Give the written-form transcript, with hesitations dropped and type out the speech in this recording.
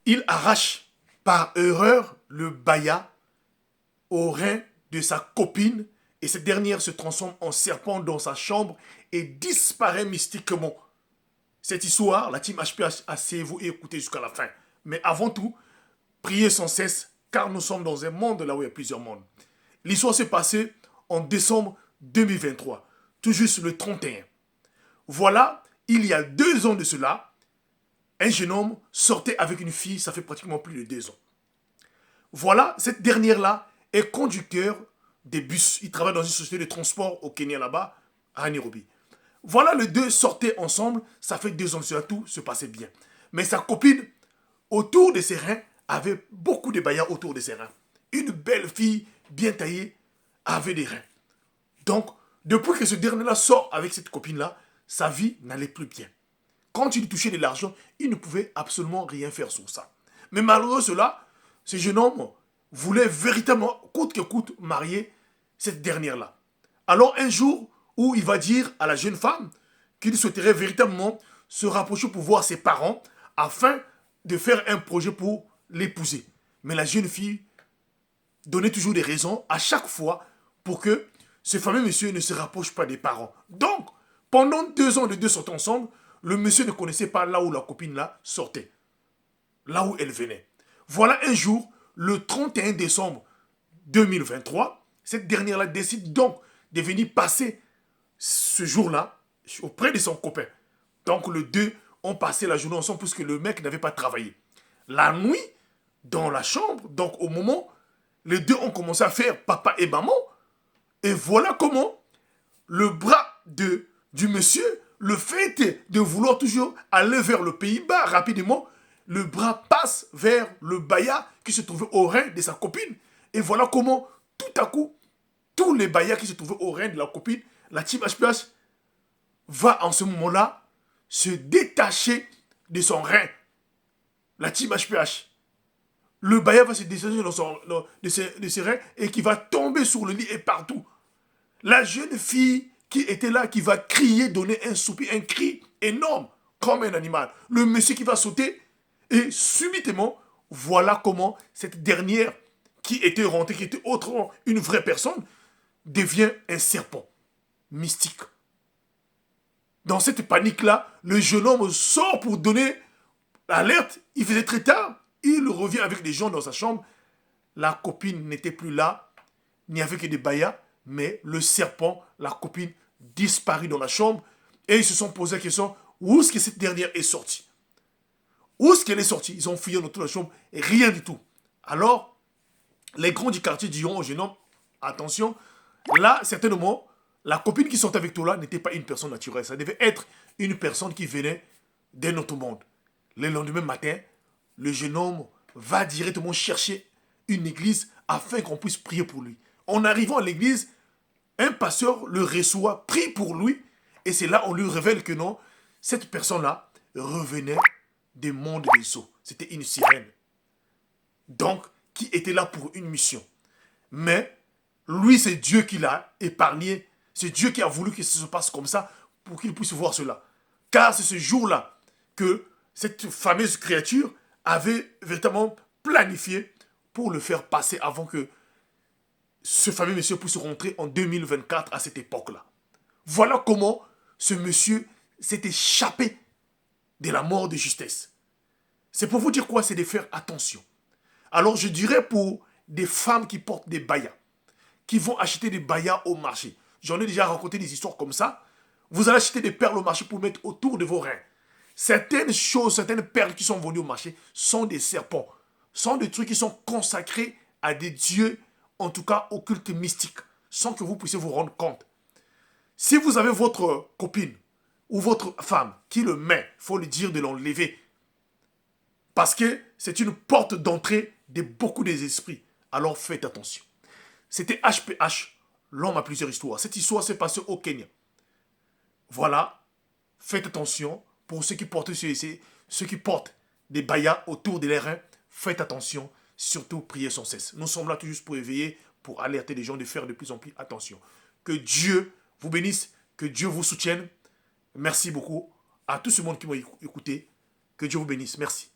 Il arrache par erreur le baya au rein de sa copine et cette dernière se transforme en serpent dans sa chambre et disparaît mystiquement. Cette histoire, la team HPH, asseyez-vous et écoutez jusqu'à la fin. Mais avant tout, priez sans cesse, car nous sommes dans un monde là où il y a plusieurs mondes. L'histoire s'est passée en décembre 2023, tout juste le 31. Voilà, il y a 2 ans de cela, un jeune homme sortait avec une fille, ça fait pratiquement plus de 2 ans. Voilà, cette dernière-là est conducteur des bus. Il travaille dans une société de transport au Kenya là-bas, à Nairobi. Voilà, les deux sortaient ensemble, ça fait 2 ans de cela, tout se passait bien. Mais sa copine, autour de ses reins, avait beaucoup de baillards autour de ses reins. Une belle fille, bien taillée, avait des reins. Donc, depuis que ce dernier-là sort avec cette copine-là, sa vie n'allait plus bien. Quand il touchait de l'argent, il ne pouvait absolument rien faire sur ça. Mais malgré cela, ce jeune homme voulait véritablement, coûte que coûte, marier cette dernière-là. Alors un jour où il va dire à la jeune femme qu'il souhaiterait véritablement se rapprocher pour voir ses parents afin de faire un projet pour l'épouser. Mais la jeune fille donnait toujours des raisons à chaque fois pour que ce fameux monsieur ne se rapproche pas des parents. Donc, pendant 2 ans, les deux sortaient ensemble, le monsieur ne connaissait pas là où la copine là sortait, là où elle venait. Voilà un jour, le 31 décembre 2023, cette dernière-là décide donc de venir passer ce jour-là auprès de son copain. Donc les deux ont passé la journée ensemble puisque le mec n'avait pas travaillé. La nuit, dans la chambre, donc au moment, les deux ont commencé à faire papa et maman. Et voilà comment le bras du monsieur, le fait de vouloir toujours aller vers le Pays-Bas rapidement, le bras passe vers le baya qui se trouvait au rein de sa copine. Et voilà comment, tout à coup, tous les bayas qui se trouvaient au rein de la copine, la team HPH va en ce moment-là se détacher de son rein. La team HPH. Le baya va se détacher de ses reins et qui va tomber sur le lit et partout. La jeune fille qui était là, qui va crier, donner un soupir, un cri énorme, comme un animal. Le monsieur qui va sauter et subitement, voilà comment cette dernière qui était rentrée, qui était autrement une vraie personne, devient un serpent mystique. Dans cette panique-là, le jeune homme sort pour donner l'alerte. Il faisait très tard. Il revient avec des gens dans sa chambre. La copine n'était plus là. Il n'y avait que des bayas. Mais le serpent, la copine, disparut dans la chambre. Et ils se sont posé la question, où est-ce que cette dernière est sortie? Où est-ce qu'elle est sortie? Ils ont fouillé dans toute la chambre et rien du tout. Alors, les grands du quartier diront au jeune homme, attention, là, certainement, la copine qui sortait avec toi là n'était pas une personne naturelle. Ça devait être une personne qui venait d'un autre monde. Le lendemain matin, le jeune homme va directement chercher une église afin qu'on puisse prier pour lui. En arrivant à l'église, un pasteur le reçoit, prie pour lui, et c'est là on lui révèle que non, cette personne-là revenait des mondes des eaux. C'était une sirène. Donc, qui était là pour une mission. Mais, lui, c'est Dieu qui l'a épargné. C'est Dieu qui a voulu que ça se passe comme ça pour qu'il puisse voir cela. Car c'est ce jour-là que cette fameuse créature avait véritablement planifié pour le faire passer avant que ce fameux monsieur puisse rentrer en 2024 à cette époque-là. Voilà comment ce monsieur s'est échappé de la mort de justesse. C'est pour vous dire quoi? C'est de faire attention. Alors je dirais pour des femmes qui portent des bayas, qui vont acheter des bayas au marché. J'en ai déjà raconté des histoires comme ça. Vous allez acheter des perles au marché pour mettre autour de vos reins. Certaines choses, certaines perles qui sont vendues au marché sont des serpents. Sont des trucs qui sont consacrés à des dieux, en tout cas au culte mystique, sans que vous puissiez vous rendre compte. Si vous avez votre copine ou votre femme qui le met, il faut lui dire de l'enlever. Parce que c'est une porte d'entrée de beaucoup des esprits. Alors faites attention. C'était HPH, l'homme à plusieurs histoires. Cette histoire s'est passée au Kenya. Voilà, faites attention pour ceux qui portent des bayas autour de leurs reins. Faites attention, surtout priez sans cesse. Nous sommes là tout juste pour éveiller, pour alerter les gens de faire de plus en plus attention. Que Dieu vous bénisse, que Dieu vous soutienne. Merci beaucoup à tout ce monde qui m'a écouté. Que Dieu vous bénisse. Merci.